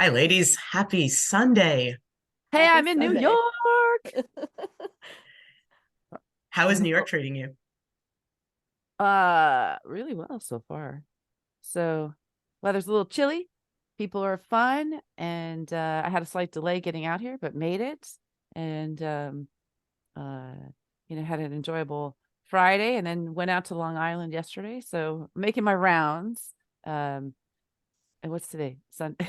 Hi, ladies. Happy Sunday. Hey, Happy I'm in New Sunday. York. How is I'm New York treating you? really well so far. So weather's a little chilly. People are fun, and I had a slight delay getting out here, but made it. And uh, had an enjoyable Friday, and then went out to Long Island yesterday. So making my rounds. And what's today? Sunday.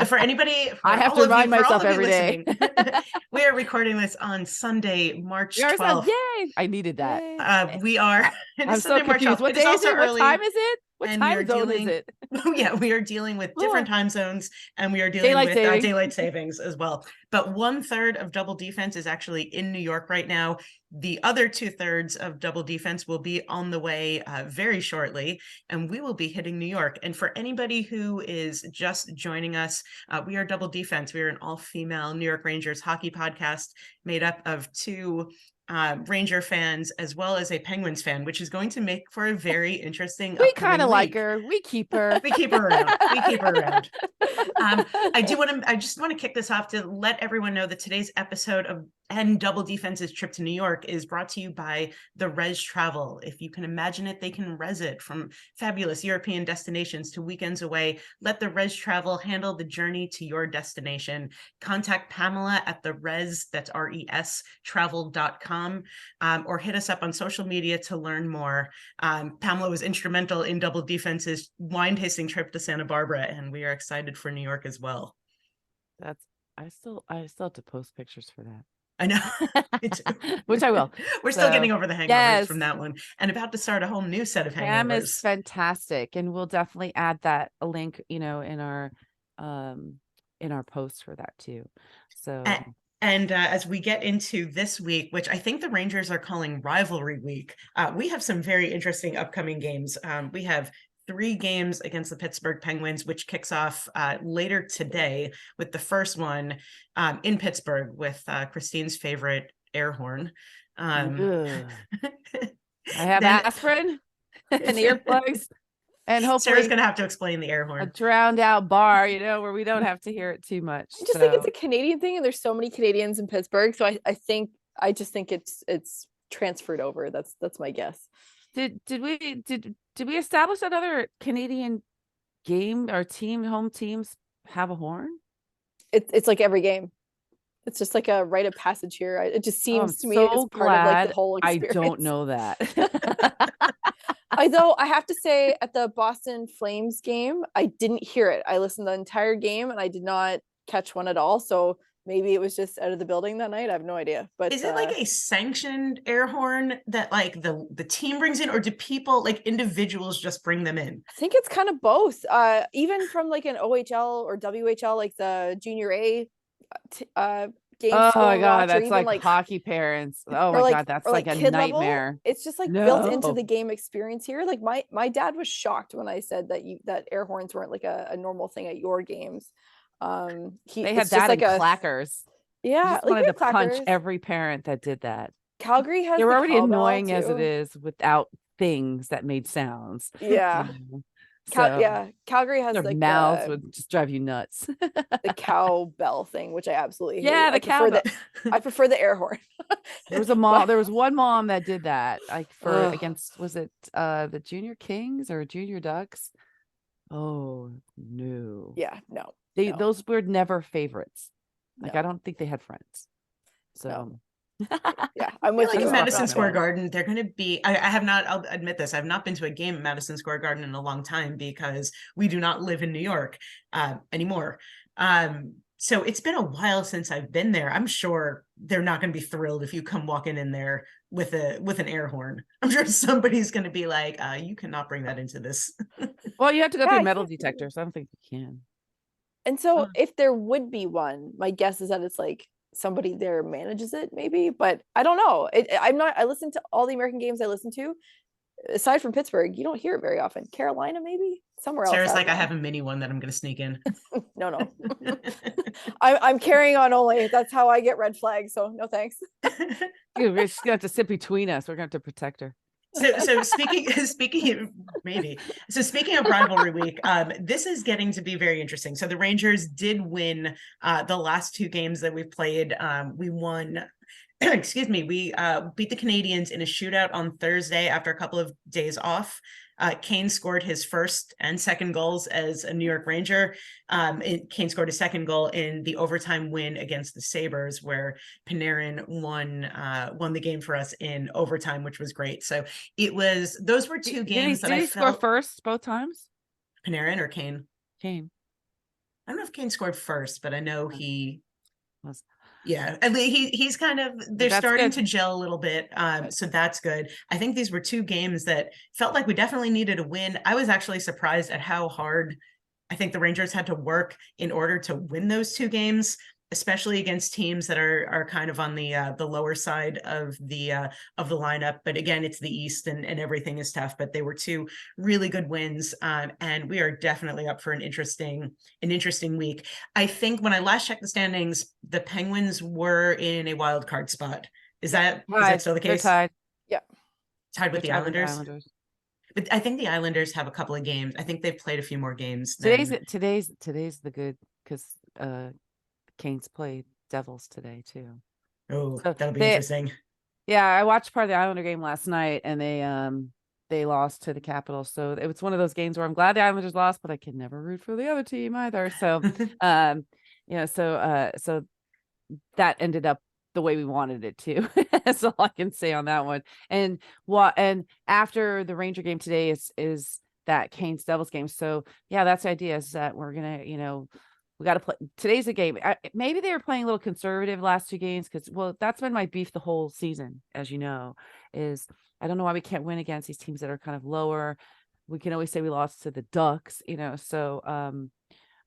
For anybody, I for have all to of you, remind for all myself of you every day. listening, we are recording this on Sunday, We March are so 12th. yay! I needed that. Yay. We are, it is I'm so Sunday, March confused. 12th. What It is day is also it? What time early, is it? What and we are time zone is dealing, it? yeah, we are dealing with different Oh, time zones, and we are dealing daylight with saving. daylight savings as well. But 1/3 of Double Defense is actually in New York right now. The other 2/3 of Double Defense will be on the way very shortly, and we will be hitting New York. And for anybody who is just joining us, we are Double Defense. We are an all-female New York Rangers hockey podcast made up of two Ranger fans as well as a Penguins fan, which is going to make for a very interesting We kind upcoming of like week. her. We keep her. We keep her around. We keep her around. I just want to kick this off to let everyone know that today's episode of Double Defense's trip to New York is brought to you by the Res Travel. If you can imagine it, they can res it from fabulous European destinations to weekends away. Let the Res Travel handle the journey to your destination. Contact Pamela at the Res, that's RES, travel.com, or hit us up on social media to learn more. Pamela was instrumental in Double Defense's wine tasting trip to Santa Barbara, and we are excited for New York as well. That's I still have to post pictures for that. I know. Which I will. We're still getting over the hangovers yes, from that one, and about to start a whole new set of Pam is hangovers. fantastic, and we'll definitely add that a link, in our post for that too. So. And as we get into this week, which I think the Rangers are calling rivalry week, we have some very interesting upcoming games. We have 3 games against the Pittsburgh Penguins, which kicks off later today with the first one in Pittsburgh with Christine's favorite air horn. I have Then aspirin and earplugs, and Sarah's hopefully going to have to explain the air a horn. drowned out bar, where we don't have to hear it too much. I just think it's a Canadian thing, and there's so many Canadians in Pittsburgh, so I just think it's transferred over. That's my guess. Did we establish that other Canadian game or home teams have a horn? It's like every game. It's just like a rite of passage here. It just seems to me so it's part of like the whole I experience. don't know that. Though I have to say, at the Boston Flames game, I didn't hear it. I listened to the entire game and I did not catch one at all. So maybe it was just out of the building that night. I have no idea. But is it like a sanctioned air horn that like the team brings in, or do people, like individuals, just bring them in? I think it's kind of both. Even from like an OHL or WHL, like the junior A games. Oh my God, watch, that's like hockey parents. Oh my God, that's like a nightmare. Level, it's just like built into the game experience here. Like my dad was shocked when I said that air horns weren't like a normal thing at your games. They had that like clackers. Yeah, just wanted to punch every parent that did that. Calgary has. They're already annoying as it is without things that made sounds. Yeah. Calgary has their like mouths would just drive you nuts. The cowbell thing, which I absolutely hate. Yeah, the cowbell. I prefer the air horn. There was one mom that did that, like against, was it the Junior Kings or Junior Ducks? Oh no. Yeah, no. Those were never favorites. Like I don't think they had friends. So no. Yeah, I'm with you. Like Madison Square fan. Garden, they're going to be. I have not. I'll admit this. I've not been to a game at Madison Square Garden in a long time because we do not live in New York anymore. So it's been a while since I've been there. I'm sure they're not going to be thrilled if you come walking in there with an air horn. I'm sure somebody's going to be like, "You cannot bring that into this." Well, you have to go through a metal detector, so I don't think you can. And so, if there would be one, my guess is that it's like somebody there manages it, maybe. But I don't know. I listen to all the American games I listen to. Aside from Pittsburgh, you don't hear it very often. Carolina, maybe somewhere else. Sarah's like, I have a mini one that I'm going to sneak in. No. I'm carrying on only. That's how I get red flags. So no thanks. We're just gonna have to sit between us. We're gonna have to protect her. So speaking of rivalry week, this is getting to be very interesting. So the Rangers did win the last two games that we've played. We won. Excuse me. We beat the Canadiens in a shootout on Thursday after a couple of days off. Kane scored his first and second goals as a New York Ranger. Kane scored a second goal in the overtime win against the Sabres, where Panarin won the game for us in overtime, which was great. So those were two games that did I he score felt. first both times? Panarin or Kane? Kane. I don't know if Kane scored first, but I know he. Was. Yeah, and he's kind of, they're starting to gel a little bit. So that's good. I think these were two games that felt like we definitely needed a win. I was actually surprised at how hard I think the Rangers had to work in order to win those two games, especially against teams that are kind of on the lower side of the lineup. But again, it's the East and everything is tough. But they were two really good wins, and we are definitely up for an interesting week. I think when I last checked the standings, the Penguins were in a wild card spot. Is that still the case? They're tied. Yeah, tied with the Islanders. But I think the Islanders have a couple of games. I think they've played a few more games. Today's the good, because Canes played Devils today too. Oh, so that'll be interesting. Yeah, I watched part of the Islander game last night, and they lost to the Capitals. So it was one of those games where I'm glad the Islanders lost, but I can never root for the other team either. So so that ended up the way we wanted it to. That's all I can say on that one. And after the Ranger game today is that Canes Devils game. So yeah, that's the idea, is that we're gonna, we got to play. Today's a game. Maybe they were playing a little conservative last two games, because, well, that's been my beef the whole season, as you know, is I don't know why we can't win against these teams that are kind of lower. We can always say we lost to the Ducks, so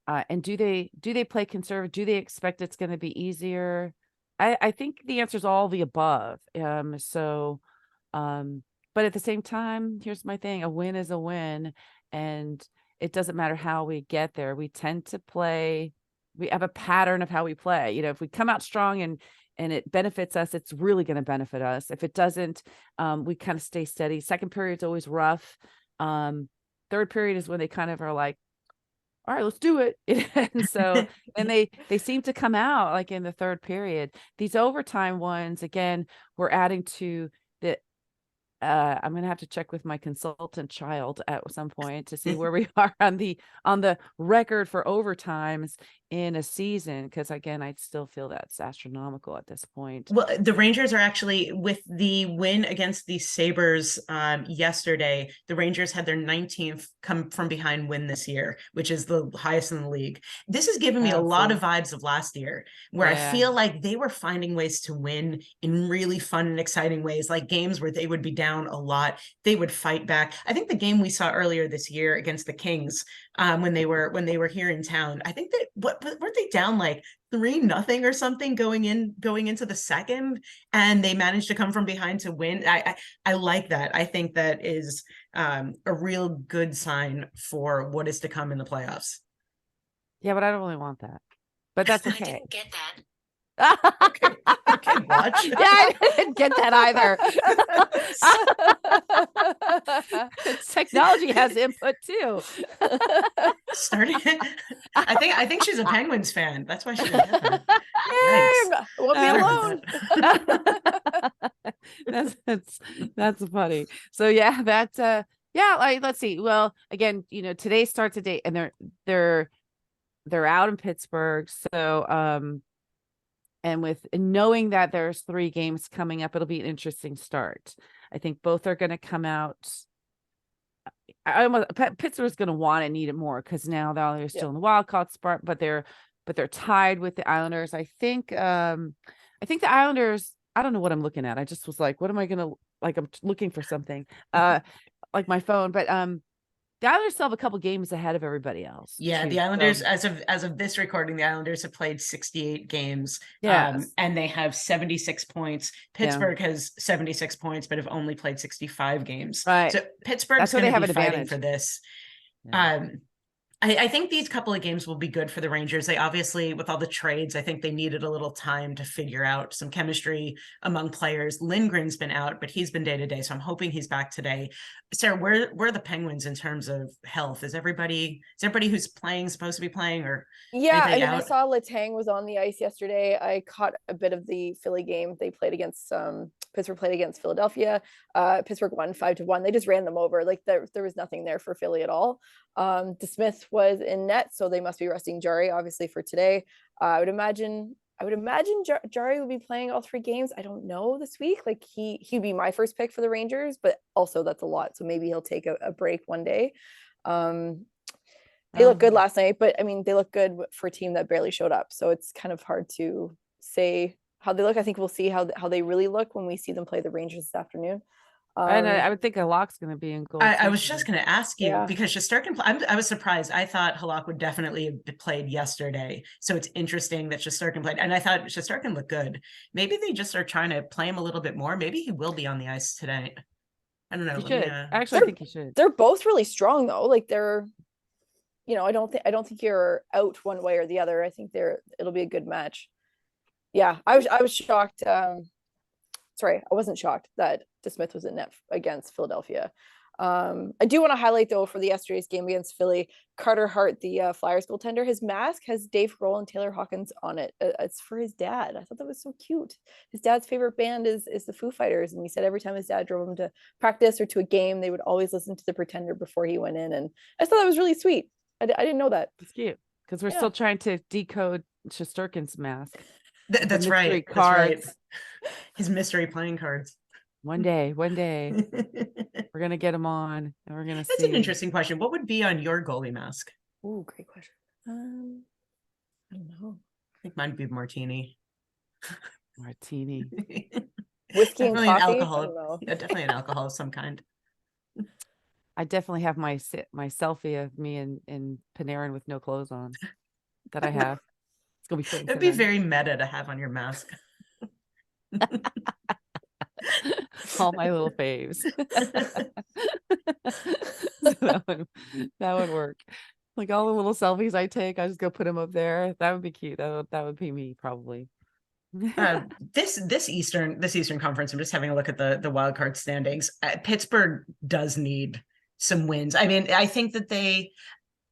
and do they play conservative? Do they expect it's going to be easier? I think the answer is all the above. But at the same time, here's my thing: a win is a win, and it doesn't matter how we get there. We tend to play. We have a pattern of how we play. If we come out strong and it benefits us, it's really going to benefit us. If it doesn't, we kind of stay steady. Second period is always rough. Third period is when they kind of are like, all right, let's do it. And so, and they seem to come out like in the third period. These overtime ones, again, we're adding to the, I'm going to have to check with my consultant child at some point to see where we are on the record for overtimes in a season. Because again, I still feel that's astronomical at this point. Well, the Rangers are actually, with the win against the Sabres yesterday, the Rangers had their 19th come from behind win this year, which is the highest in the league. This has given me a lot of vibes of last year, where I feel like they were finding ways to win in really fun and exciting ways, like games where they would be down a lot, they would fight back. I think the game we saw earlier this year against the Kings, when they were here in town, I think that weren't they down like 3-0 or something going into the second, and they managed to come from behind to win. I like that. I think that is a real good sign for what is to come in the playoffs. Yeah, but I don't really want that. But that's okay. I didn't get that. Okay, watch. Yeah, I didn't get that either. Technology has input too. I think she's a Penguins fan. That's why she didn't get that. Won't be alone. That's funny. So yeah, like, let's see. Well, again, today starts a date, and they're out in Pittsburgh. So and knowing that there's 3 games coming up, it'll be an interesting start. I think both are going to come out. Pittsburgh's going to want and need it more, because now they're still in the wild card spot, but they're tied with the Islanders. I think the Islanders. I don't know what I'm looking at. I just was like, what am I going to like? I'm looking for something, like my phone, but the Islanders still have a couple games ahead of everybody else. Yeah, the Islanders, as of this recording, the Islanders have played 68 games. Yes. And they have 76 points. Pittsburgh has 76 points, but have only played 65 games. Right. So Pittsburgh's going to be fighting advantage for this. Yeah. I think these couple of games will be good for the Rangers. They obviously, with all the trades, I think they needed a little time to figure out some chemistry among players. Lindgren's been out, but he's been day to day, so I'm hoping he's back today. Sarah, where are the Penguins in terms of health? Is everybody who's playing supposed to be playing, or Yeah, I anybody mean, I out? saw Letang was on the ice yesterday. I caught a bit of the Philly game. They played against Pittsburgh played against Philadelphia. Pittsburgh won 5-1. They just ran them over. Like there was nothing there for Philly at all. DeSmith was in net, so they must be resting Jari obviously for today. I would imagine Jari would be playing all 3 games. I don't know this week. Like he'd be my first pick for the Rangers, but also that's a lot. So maybe he'll take a break one day. They look good last night, but I mean, they look good for a team that barely showed up. So it's kind of hard to say how they look. I think we'll see how they really look when we see them play the Rangers this afternoon. And I would think a lock's going to be in goal. I was just going to ask you, Yeah. because Shesterkin, I was surprised. I thought Halak would definitely have played yesterday. So it's interesting that Shesterkin played. And I thought Shesterkin looked good. Maybe they just are trying to play him a little bit more. Maybe he will be on the ice today. I don't know. He Let me, should. Actually, I think he should. They're both really strong though. Like they're, I don't think you're out one way or the other. I think it'll be a good match. Yeah, I was shocked. Sorry, I wasn't shocked that DeSmith was in net against Philadelphia. I do want to highlight though for the yesterday's game against Philly, Carter Hart, the Flyers goaltender, his mask has Dave Grohl and Taylor Hawkins on it. It's for his dad. I thought that was so cute. His dad's favorite band is the Foo Fighters, and he said every time his dad drove him to practice or to a game, they would always listen to The Pretender before he went in, and I just thought that was really sweet. I didn't know that. It's cute because we're still trying to decode Shesterkin's mask. That's right. Cards. That's right. His mystery playing cards. One day, we're gonna get him on, and we're gonna see. That's an interesting question. What would be on your goalie mask? Ooh, great question. I don't know. I think mine would be martini. Martini. Whiskey and Definitely coffee. an alcohol. I don't know. Yeah, definitely an alcohol of some kind. I definitely have my selfie of me in Panarin with no clothes on that I have. It's gonna be fun. It'd be very meta to have on your mask. All my little faves. So that would work. Like all the little selfies I take, I just go put them up there. That would be cute. That would be me probably. This Eastern Conference, I'm just having a look at the wild card standings. Pittsburgh does need some wins. I mean, I think that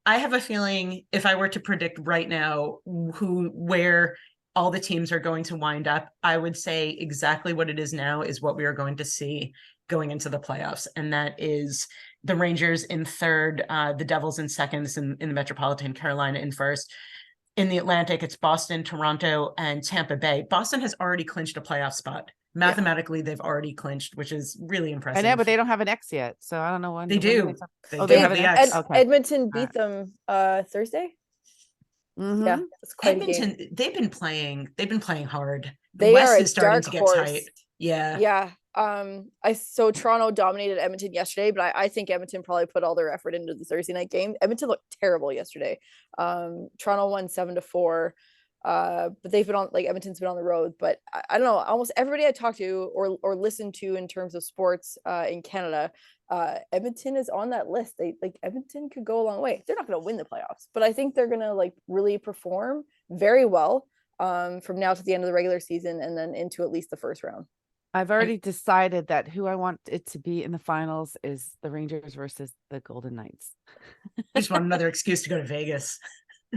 I have a feeling, if I were to predict right now where all the teams are going to wind up, I would say exactly what it is now is what we are going to see going into the playoffs. And that is the Rangers in third, the Devils in second, in the Metropolitan, Carolina in first. In the Atlantic, it's Boston, Toronto, and Tampa Bay. Boston has already clinched a playoff spot. Mathematically, they've already clinched, which is really impressive. I know, but they don't have an X yet, so I don't know when. They do. They have an X. Okay. Edmonton beat them Thursday. Mm-hmm. Yeah, it's quite Edmonton. a game. They've been playing hard. They West are is starting to get horse. tight. Yeah. Yeah. So Toronto dominated Edmonton yesterday, but I think Edmonton probably put all their effort into the Thursday night game. Edmonton looked terrible yesterday. Toronto won 7-4. But they've been on, like, Edmonton's been on the road, but I don't know, almost everybody I talked to or listened to in terms of sports in Canada, Edmonton is on that list. Edmonton could go a long way. They're not going to win the playoffs, but I think they're going to like really perform very well from now to the end of the regular season and then into at least the first round. I've already decided that who I want it to be in the finals is the Rangers versus the Golden Knights. I just want another excuse to go to Vegas.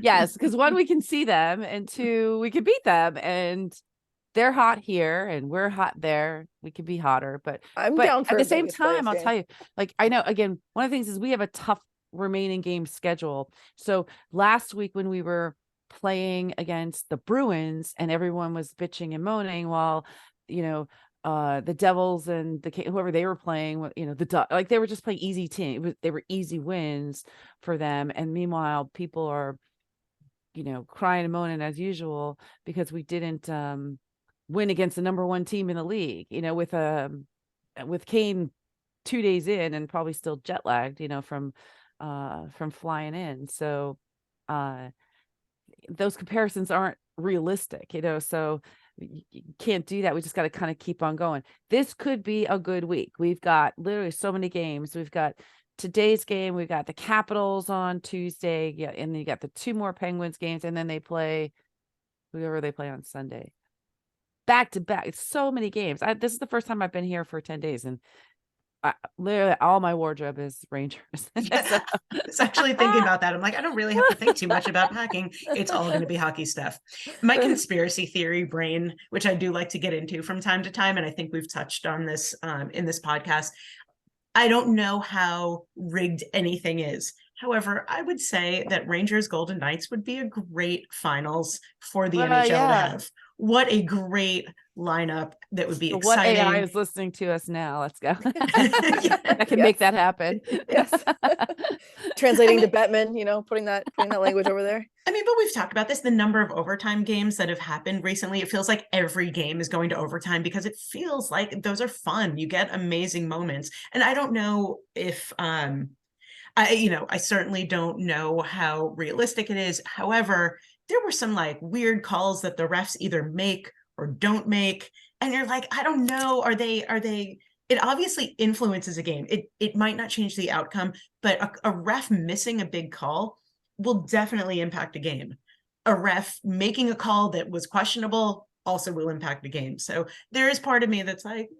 Yes, because one, we can see them, and two, we can beat them, and they're hot here and we're hot there. We could be hotter, but down for at the same time, I'll tell you, like, I know, again, one of the things is we have a tough remaining game schedule. So last week when we were playing against the Bruins and everyone was bitching and moaning while, the Devils and whoever they were playing, like they were just playing easy team. They were easy wins for them. And meanwhile, people are, crying and moaning as usual because we didn't win against the number one team in the league, with Kane 2 days in and probably still jet lagged, from flying in. So those comparisons aren't realistic, so you can't do that. We just got to kind of keep on going. This could be a good week. We've got literally so many games. We've got today's game, we got the Capitals on Tuesday. Yeah, and then you got the 2 more Penguins games, and then they play whoever they play on Sunday. Back to back. It's so many games. This is the first time I've been here for 10 days, and literally all my wardrobe is Rangers. I was actually thinking about that. I'm like, I don't really have to think too much about packing. It's all going to be hockey stuff. My conspiracy theory brain, which I do like to get into from time to time, and I think we've touched on this in this podcast. I don't know how rigged anything is. However, I would say that Rangers Golden Knights would be a great finals for the NHL to have. What a great lineup that would be exciting. What AI is listening to us now? Let's go. I can make that happen. Yes. Translating to Bettman, putting that language over there. I mean, but we've talked about this, the number of overtime games that have happened recently. It feels like every game is going to overtime because it feels like those are fun. You get amazing moments. And I don't know if I certainly don't know how realistic it is. However, there were some like weird calls that the refs either make or don't make. And you're like, I don't know. Are they, it obviously influences a game. It might not change the outcome, but a ref missing a big call will definitely impact a game. A ref making a call that was questionable also will impact the game. So there is part of me that's like,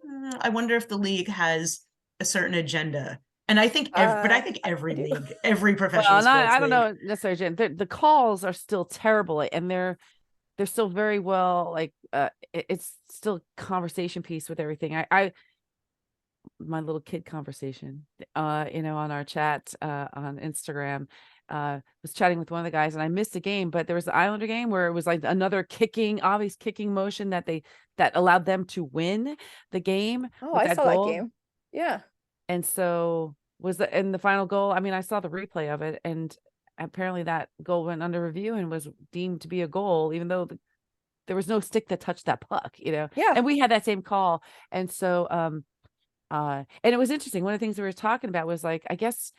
I wonder if the league has a certain agenda. And I think, but I think every league, every professional sports I don't league. know necessarily. The calls are still terrible, and they're still very well like it's still conversation piece with everything. I my little kid conversation, on our chat on Instagram, was chatting with one of the guys, and I missed a game, but there was the Islander game where it was like another obvious kicking motion that allowed them to win the game. Oh, I saw that game. Yeah. And so in the final goal, I mean, I saw the replay of it, and apparently that goal went under review and was deemed to be a goal, even though there was no stick that touched that puck, Yeah. And we had that same call. And so, and it was interesting. One of the things we were talking about was like, I guess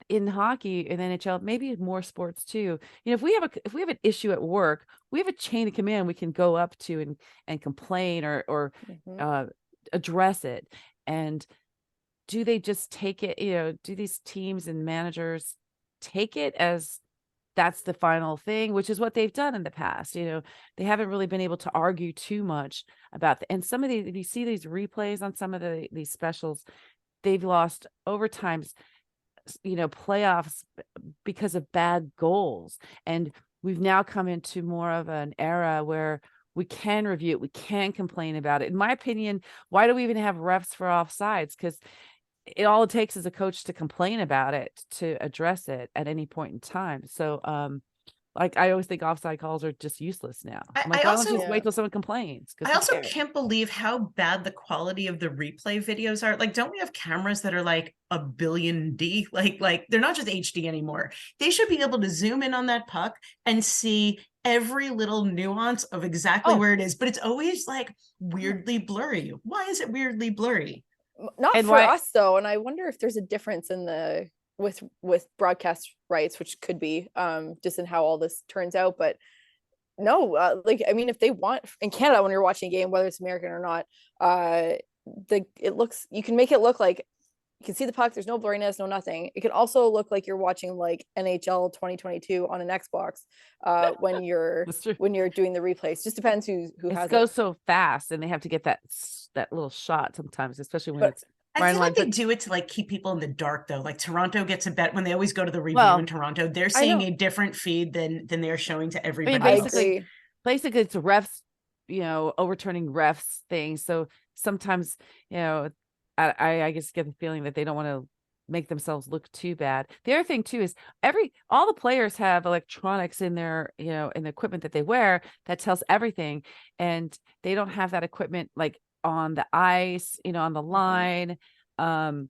in hockey, in NHL, maybe more sports too. If we have an issue at work, we have a chain of command we can go up to and complain or address it. And do they just take it, do these teams and managers take it as that's the final thing, which is what they've done in the past? They haven't really been able to argue too much about and some of these, if you see these replays on some of these specials, they've lost overtimes, playoffs because of bad goals. And we've now come into more of an era where we can review it, we can complain about it. In my opinion, why do we even have refs for offsides? Because all it takes is a coach to complain about it, to address it at any point in time. So, like I always think offside calls are just useless now. Why don't you just wait till someone complains? I also can't believe how bad the quality of the replay videos are. Like, don't we have cameras that are like a billion D? Like they're not just HD anymore. They should be able to zoom in on that puck and see every little nuance of exactly where it is. But it's always like weirdly blurry. Why is it weirdly blurry? Not for us though, and I wonder if there's a difference in the with broadcast rights, which could be just in how all this turns out. But no, I mean, if they want in Canada, when you're watching a game, whether it's American or not, you can make it look like you can see the puck, there's no blurriness, no nothing. It can also look like you're watching like NHL 2022 on an Xbox when you're doing the replays. Just depends who has it. Goes so fast, and they have to get that little shot sometimes, especially when it's I feel like they do it to like keep people in the dark though. Like Toronto gets a bet when they always go to the review in Toronto, they're seeing a different feed than they're showing to everybody else. Basically it's refs, overturning refs things. So sometimes, I just get the feeling that they don't want to make themselves look too bad. The other thing too is all the players have electronics in their, in the equipment that they wear that tells everything, and they don't have that equipment like on the ice, on the line. How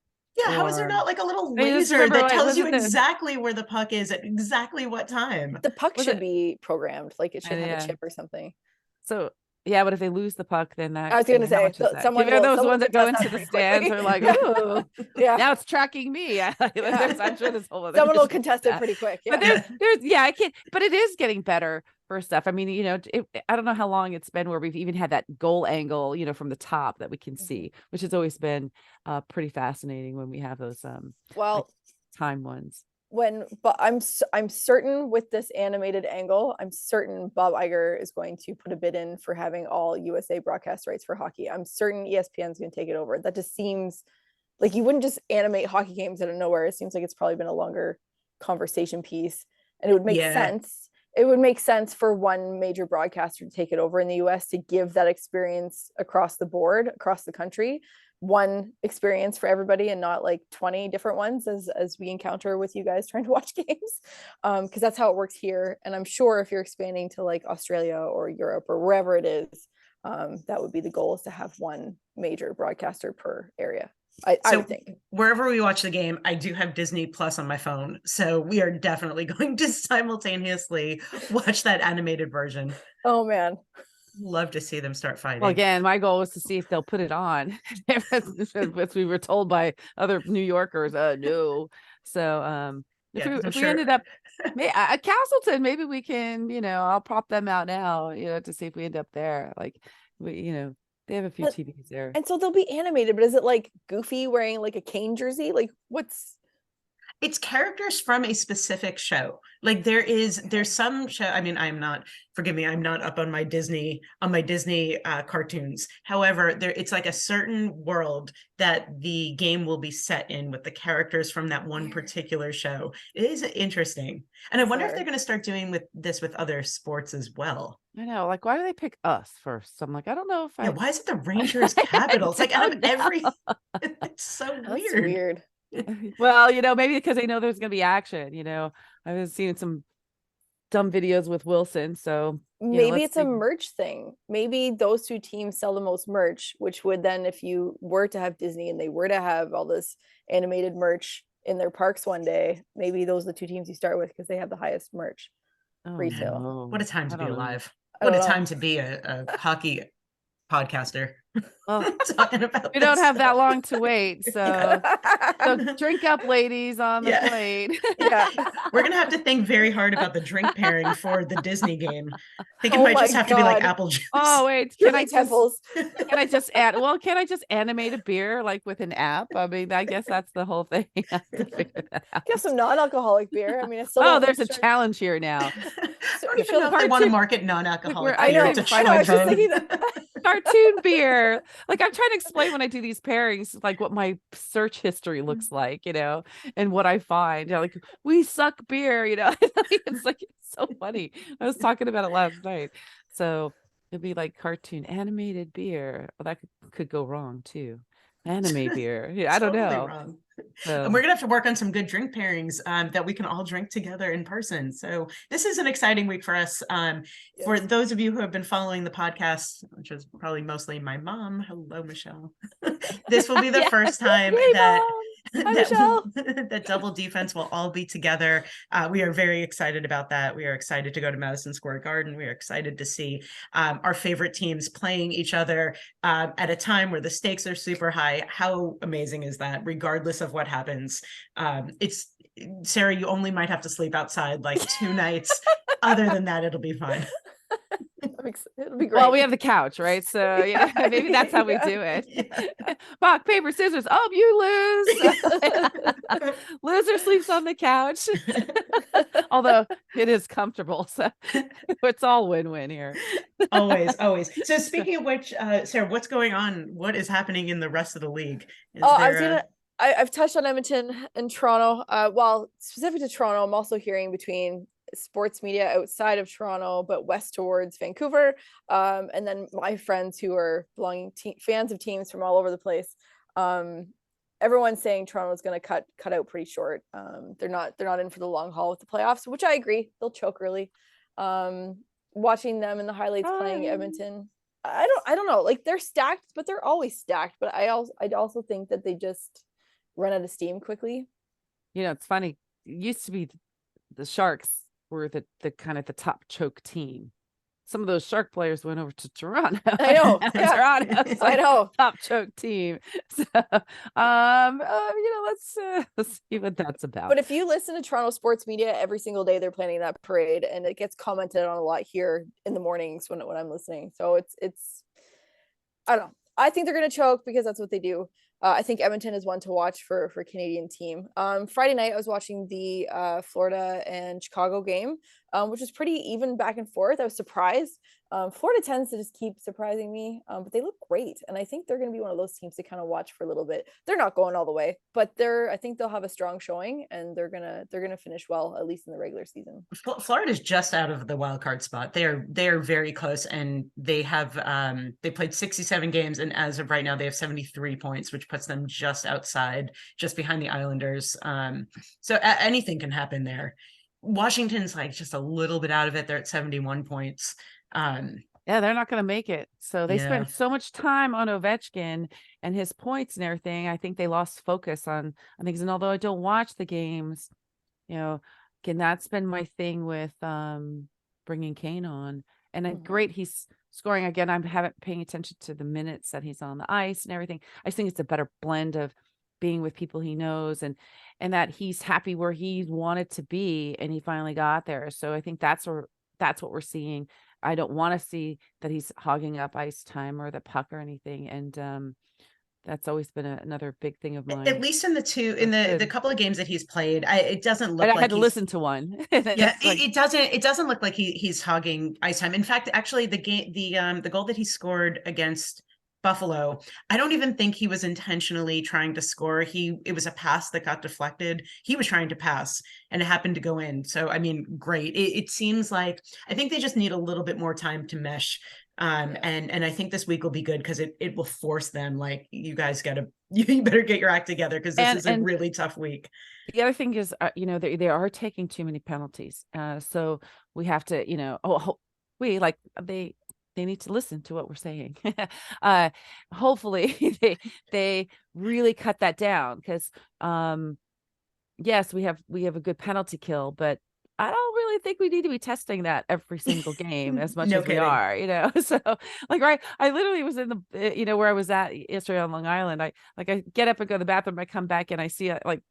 is there not like a little laser that tells you exactly where the puck is at exactly what time? The puck should be programmed, like it should have a chip or something. So yeah, but if they lose the puck, then that I was gonna say someone those ones that go into the stands are like, oh, now it's tracking me. I'm sure this whole other someone will contest it pretty quick. But I can't. But it is getting better for stuff. I mean, I don't know how long it's been where we've even had that goal angle, from the top that we can see, which has always been pretty fascinating when we have those. time ones. But I'm certain with this animated angle, I'm certain Bob Iger is going to put a bid in for having all USA broadcast rights for hockey. I'm certain ESPN's going to take it over. That just seems like you wouldn't just animate hockey games out of nowhere. It seems like it's probably been a longer conversation piece, and it would make sense. It would make sense for one major broadcaster to take it over in the US to give that experience across the board, across the country, one experience for everybody and not like 20 different ones as we encounter with you guys trying to watch games, because that's how it works here. And I'm sure if you're expanding to like Australia or Europe or wherever it is, that would be the goal, is to have one major broadcaster per area. I would think. Wherever we watch the game, I do have Disney Plus on my phone, so we are definitely going to simultaneously watch that animated version. Oh man, love to see them start fighting. Well, again, my goal was to see if they'll put it on, which we were told by other New Yorkers, no. So if we ended up at Castleton, maybe we can, I'll prop them out now, to see if we end up there. Like they have a few TVs there. And so they'll be animated, but is it like Goofy wearing like a cane jersey? Like it's characters from a specific show. Like there's some show. I mean, I'm not up on my Disney cartoons. However, it's like a certain world that the game will be set in with the characters from that one particular show. It is interesting. And I wonder if they're going to start doing this with other sports as well. I know, like, why do they pick us first? I'm like, I don't know if why is it the Rangers Capitals? Like out of every it's so weird. Well, maybe because they know there's gonna be action. I was seeing some dumb videos with Wilson, so maybe it's a merch thing. Maybe those two teams sell the most merch, which would then, if you were to have Disney and they were to have all this animated merch in their parks one day, maybe those are the two teams you start with because they have the highest merch resale. No. What a time to be alive. What a time to be a hockey podcaster. Well, talking about we don't have that long to wait, so drink up, ladies, on the plate. We're gonna have to think very hard about the drink pairing for the Disney game. I think it might just have to be like apple juice. Oh wait, can I just animate a beer like with an app? I mean, I guess that's the whole thing. Get some non-alcoholic beer. I mean, it's still there's a challenge here now. I don't even know if they want to market non-alcoholic beer. I know. I was just thinking that. Cartoon beer. Like, I'm trying to explain when I do these pairings, like what my search history looks like, and what I find. Like, we suck beer, it's like, it's so funny. I was talking about it last night. So it'd be like cartoon animated beer. Well, that could go wrong too. Anime beer. Yeah, I don't know. Wrong. So. And we're gonna have to work on some good drink pairings that we can all drink together in person. So this is an exciting week for us. For those of you who have been following the podcast, which is probably mostly my mom. Hello, Michelle. This will be the first time that Double Defense will all be together. We are very excited about that. We are excited to go to Madison Square Garden. We are excited to see our favorite teams playing each other at a time where the stakes are super high. How amazing is that? Regardless of what happens, it's Sarah, you only might have to sleep outside like 2 nights. Other than that, it'll be fine. It'll be great. Well, we have the couch, right? So maybe that's how we do it. Rock, paper, scissors. Oh, you lose. Loser sleeps on the couch. Although it is comfortable, so it's all win-win here. Always. So speaking of which, Sarah, what's going on? What is happening in the rest of the league? I've touched on Edmonton and Toronto. Well, specific to Toronto, I'm also hearing between sports media outside of Toronto, but west towards Vancouver, and then my friends who are fans of teams from all over the place. Everyone's saying Toronto's going to cut out pretty short. They're not in for the long haul with the playoffs, which I agree. They'll choke early. Watching them in the highlights playing Edmonton, I don't know. Like, they're stacked, but they're always stacked. But I also think that they just run out of steam quickly. It's funny. It used to be the Sharks were the kind of the top choke team. Some of those Shark players went over to Toronto. I know. Toronto's like I know. top choke team. So, let's see what that's about. But if you listen to Toronto sports media every single day, they're planning that parade, and it gets commented on a lot here in the mornings when I'm listening. So it's I don't know. I think they're going to choke because that's what they do. I think Edmonton is one to watch for Canadian team. Friday night I was watching the Florida and Chicago game, which was pretty even back and forth. I was surprised. Florida tends to just keep surprising me, but they look great, and I think they're going to be one of those teams to kind of watch for a little bit. They're not going all the way, but I think they'll have a strong showing, and they're gonna finish well, at least in the regular season. Florida's just out of the wild card spot. They're very close, and they have they played 67 games, and as of right now they have 73 points, which puts them just outside, just behind the Islanders. So anything can happen there. Washington's like just a little bit out of it. They're at 71 points. Yeah, they're not going to make it. So they Yeah. spent so much time on Ovechkin and his points and everything. I think they lost focus on things. And although I don't watch the games, you know, again, that's been my thing with bringing Kane on. And then great, he's scoring again. I haven't paying attention to the minutes that he's on the ice and everything. I just think it's a better blend of being with people he knows and that he's happy where he wanted to be and he finally got there. So I think that's what we're seeing. I don't want to see that he's hogging up ice time or the puck or anything. And that's always been another big thing of mine. At least in the couple of games that he's played, it doesn't look I like had to listen to one. Yeah, it doesn't look like he's hogging ice time. In fact, actually, the goal that he scored against Buffalo, I don't even think he was intentionally trying to score. It was a pass that got deflected. He was trying to pass and it happened to go in. So I mean, great. It seems like I think they just need a little bit more time to mesh. And I think this week will be good because it will force them, like, you guys you better get your act together because this is a really tough week. The other thing is, they are taking too many penalties. So we have to, they need to listen to what we're saying. Hopefully they really cut that down because, yes, we have a good penalty kill, but I don't really think we need to be testing that every single game as much as we are, So like, right. I literally was in the, where I was at yesterday on Long Island. I get up and go to the bathroom. I come back and I see like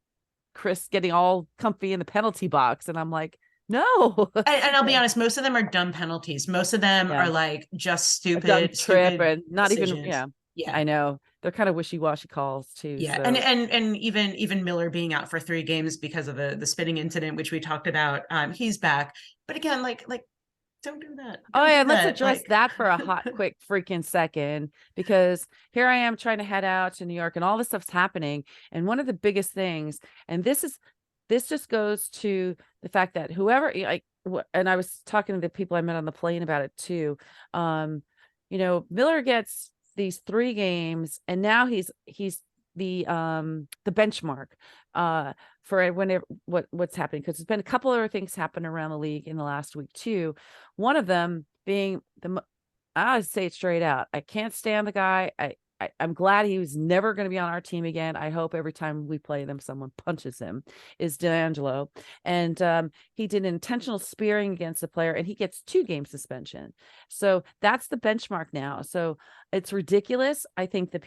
Chris getting all comfy in the penalty box. And I'm like, no. And I'll be honest, most of them are dumb penalties. Most of them are like just stupid trip and not decisions. even, yeah, I know. They're kind of wishy-washy calls too. Yeah. So. And even Miller being out for 3 games because of the spitting incident, which we talked about. He's back. But again, like don't do that. Let's address that for a hot, quick freaking second, because here I am trying to head out to New York and all this stuff's happening. And one of the biggest things, and this just goes to the fact that whoever, and I was talking to the people I met on the plane about it too. Miller gets these 3 games and now he's the benchmark for what's happening, because there's been a couple other things happen around the league in the last week too. One of them being I'll say it straight out, I can't stand the guy. I'm glad he was never going to be on our team again. I hope every time we play them, someone punches him, is D'Angelo. And he did intentional spearing against the player and he gets 2-game suspension. So that's the benchmark now. So it's ridiculous. I think the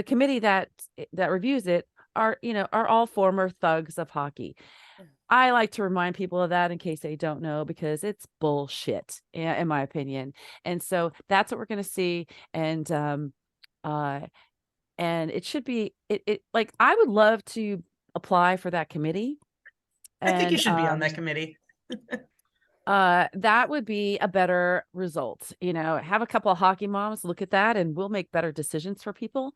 committee that reviews it are all former thugs of hockey. I like to remind people of that in case they don't know, because it's bullshit, in my opinion. And so that's what we're going to see. And it should be, like, I would love to apply for that committee. I think you should be on that committee. That would be a better result. Have a couple of hockey moms look at that and we'll make better decisions for people.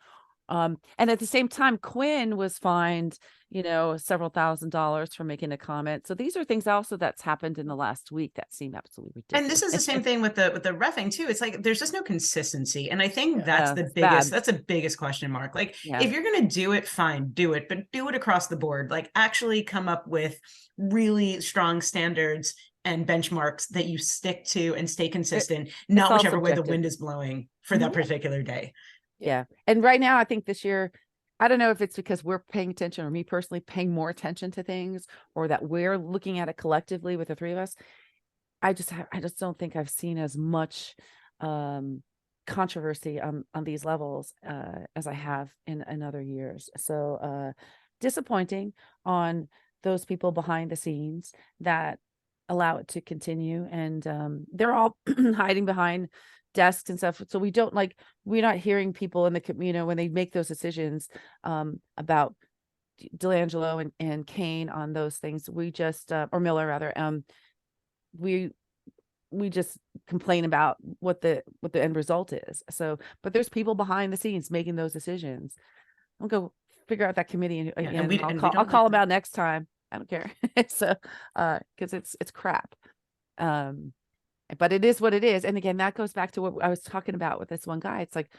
And at the same time, Quinn was fined, several $1,000s for making a comment. So these are things also that's happened in the last week that seem absolutely ridiculous. And this is the same thing with the reffing too. It's like there's just no consistency, and I think that's the biggest question mark. Like, if you're gonna do it, fine, do it, but do it across the board. Like, actually come up with really strong standards and benchmarks that you stick to and stay consistent, not whichever way the wind is blowing for that particular day. Yeah. And right now, I think this year, I don't know if it's because we're paying attention, or me personally paying more attention to things, or that we're looking at it collectively with the 3 of us. I just don't think I've seen as much controversy on these levels as I have in other years. So disappointing on those people behind the scenes that allow it to continue. And they're all hiding behind desks and stuff. So we're not hearing people in the, when they make those decisions about Delangelo and Kane on those things. We just, or Miller rather, we just complain about what the end result is. So, but there's people behind the scenes making those decisions. I'll go figure out that committee and I'll call them out next time. I don't care. So, because it's crap. But it is what it is. And again, that goes back to what I was talking about with this one guy. It's like,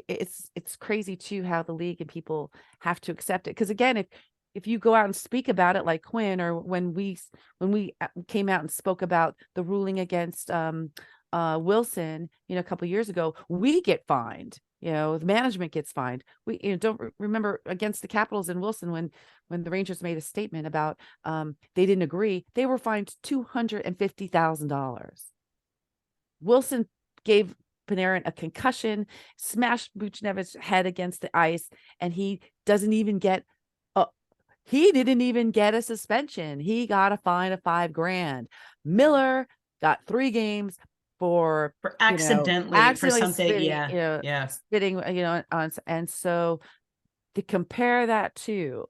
it's crazy too how the league and people have to accept it. Because again, if you go out and speak about it like Quinn, or when we came out and spoke about the ruling against Wilson, a couple of years ago, we get fined. The management gets fined. We don't remember against the Capitals and Wilson when the Rangers made a statement about they didn't agree. They were fined $250,000. Wilson gave Panarin a concussion, smashed Buchnevic's head against the ice, and he didn't even get a suspension. He got a fine of $5,000. Miller got 3 games for accidentally for something. Spitting, spitting, on, and so to compare that to,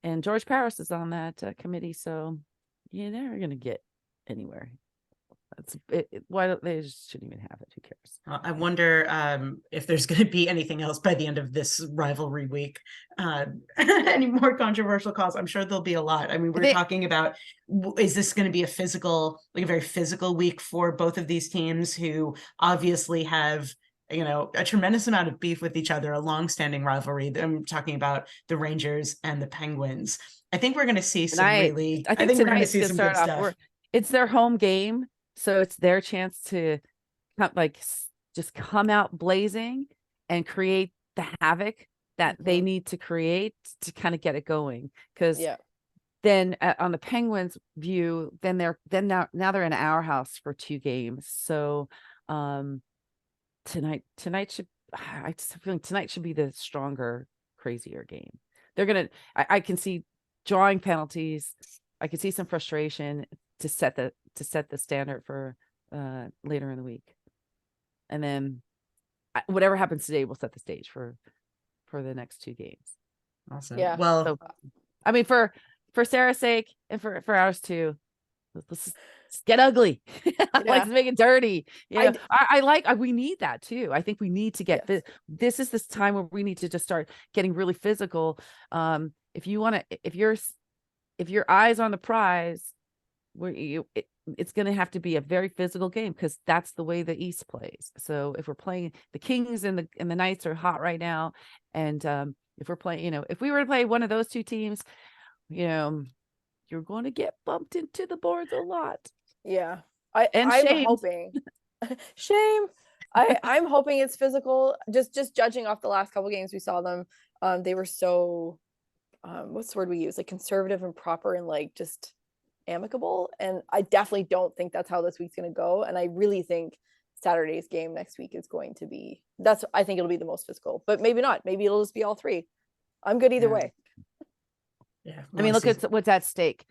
and George Paris is on that committee, so you're never going to get anywhere. Why don't they just shouldn't even have it? Who cares? I wonder if there's going to be anything else by the end of this rivalry week. Any more controversial calls? I'm sure there'll be a lot. I mean, we're talking about, is this going to be a very physical week for both of these teams who obviously have a tremendous amount of beef with each other, a long-standing rivalry. I'm talking about the Rangers and the Penguins. I think we're going to see some I think we're going to see some good stuff. It's their home game. So it's their chance to just come out blazing and create the havoc that they need to create to kind of get it going. Because then on the Penguins' view, then now they're in our house for 2 games. So tonight should be the stronger, crazier game. They're gonna. I can see drawing penalties. I can see some frustration to set the standard for later in the week, and then whatever happens today will set the stage for the next 2 games. Awesome. Yeah. Well, so, I mean, for Sarah's sake and for ours too, let's get ugly. Let's make it dirty. We need that too. I think we need to get this is this time where we need to just start getting really physical. If your eyes on the prize, it's going to have to be a very physical game, because that's the way the East plays. So if we're playing the Kings and the Knights are hot right now, and if we're playing, if we were to play one of those 2 teams, you're going to get bumped into the boards a lot. Yeah, I'm hoping. Shame. I'm hoping it's physical. Just judging off the last couple games we saw them, they were so what's the word we use? Like conservative and proper and like just amicable. And I definitely don't think that's how this week's going to go. And I really think Saturday's game next week is going to be, I think it'll be the most physical, but maybe not. Maybe it'll just be all 3. I'm good either way. Yeah. I mean, look at what's at stake.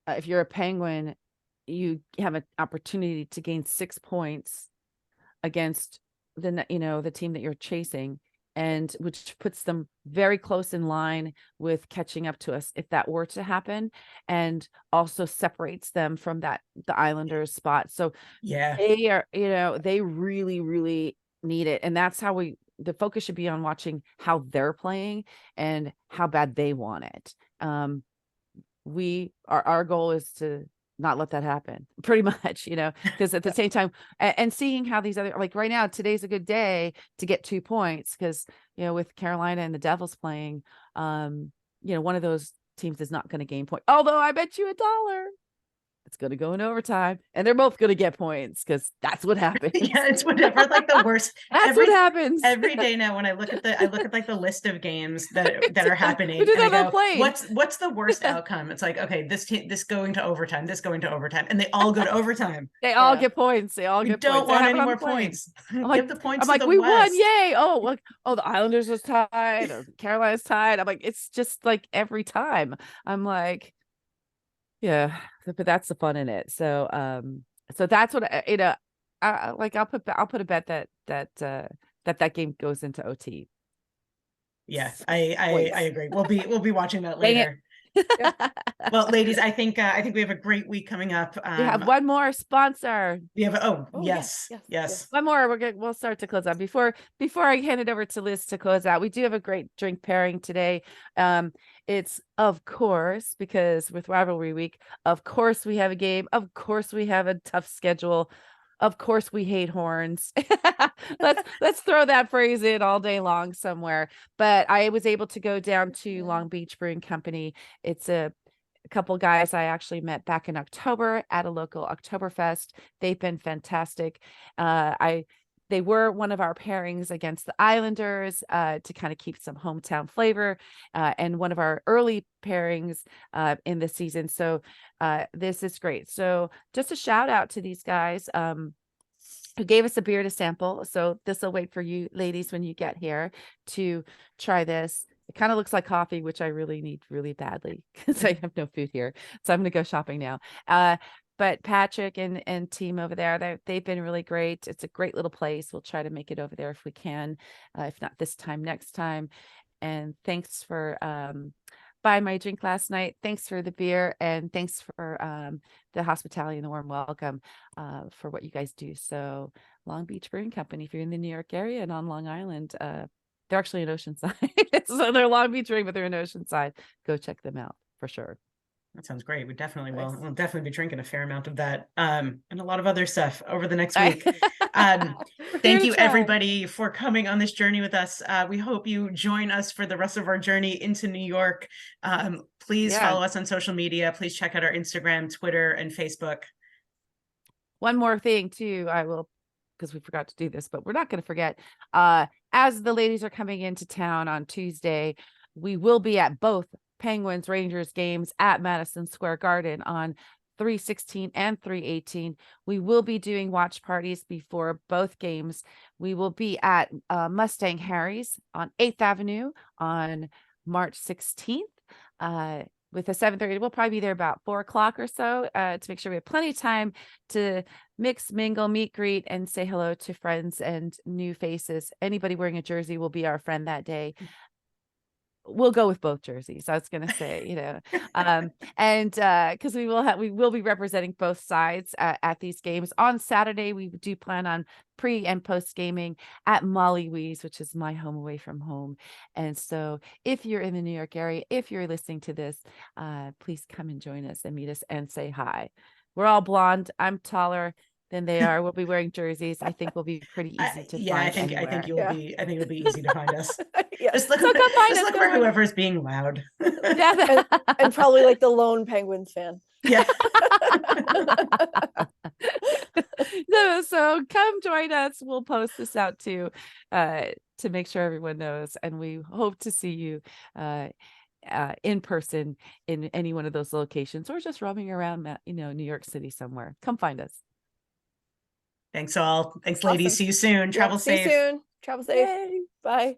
If you're a Penguin, you have an opportunity to gain 6 points against the team that you're chasing, and which puts them very close in line with catching up to us if that were to happen, and also separates them from the Islanders spot. So they are, they really, really need it. And that's how the focus should be on watching how they're playing and how bad they want it. Our goal is to not let that happen, pretty much, because at the same time, and seeing how these other, like right now, today's a good day to get 2 points, because, with Carolina and the Devils playing, one of those teams is not going to gain point. Although I bet you $1 it's going to go in overtime, and they're both going to get points, because that's what happens. Yeah, it's whatever. Like the worst. That's what happens every day now. When I look at like the list of games that are happening, and I go, what's the worst outcome? It's like, okay, this going to overtime, and they all go to overtime. They all get points. They all get. Don't want any more points. Give the points. I'm like, we won, yay! Oh, the Islanders was tied, or Carolina's tied. I'm like, it's just like every time. I'm like, yeah, but that's the fun in it. So so that's what like I'll put a bet that game goes into OT. Yeah, I agree. We'll be watching that Dang it. later. Well, ladies, I think we have a great week coming up. We have one more sponsor. We have yes. One more. We'll start to close out. Before I hand it over to Liz to close out, we do have a great drink pairing today. It's of course, because with Rivalry Week, of course we have a game. Of course we have a tough schedule. Of course we hate horns. let's throw that phrase in all day long somewhere. But I was able to go down to Long Beach Brewing Company. It's a couple guys I actually met back in October at a local Oktoberfest. They've been fantastic. They were one of our pairings against the Islanders to kind of keep some hometown flavor, and one of our early pairings in the season. So this is great. So just a shout out to these guys who gave us a beer to sample. So this will wait for you ladies when you get here to try this. It kind of looks like coffee, which I really need really badly because I have no food here. So I'm going to go shopping now. But Patrick and team over there, they've been really great. It's a great little place. We'll try to make it over there if we can, if not this time, next time. And thanks for buying my drink last night. Thanks for the beer, and thanks for the hospitality and the warm welcome for what you guys do. So Long Beach Brewing Company, if you're in the New York area and on Long Island, they're actually in Oceanside. So they're Long Beach Brewing, but they're in Oceanside. Go check them out for sure. That sounds great. We definitely will. Nice. We'll definitely be drinking a fair amount of that, and a lot of other stuff over the next week. Thank you everybody for coming on this journey with us. We hope you join us for the rest of our journey into New York. Please follow us on social media. Please check out our Instagram, Twitter, and Facebook. One more thing too, I will, because we forgot to do this, but we're not going to forget. As the ladies are coming into town on Tuesday, we will be at both Penguins Rangers games at Madison Square Garden on 3/16 and 3/18. We will be doing watch parties before both games. We will be at Mustang Harry's on 8th Avenue on March 16th. With a 7:30, we'll probably be there about 4 o'clock or so to make sure we have plenty of time to mix, mingle, meet, greet, and say hello to friends and new faces. Anybody wearing a jersey will be our friend that day. We'll go with both jerseys. I was going to say, and because we will be representing both sides at these games. On Saturday, we do plan on pre and post gaming at Molly Wee's, which is my home away from home. And so if you're in the New York area, if you're listening to this, please come and join us and meet us and say hi. We're all blonde. I'm taller than they are. We'll be wearing jerseys. I think we'll be pretty easy to find. I think it'll be easy to find us. Just look, so come find us. Look for whoever's being loud. and probably like the lone Penguins fan. Yeah. So come join us. We'll post this out too, to make sure everyone knows. And we hope to see you in person in any one of those locations, or just roaming around, New York City somewhere. Come find us. Thanks all. Thanks, ladies. See you soon. Travel safe. See you soon. Travel safe. Yay. Bye.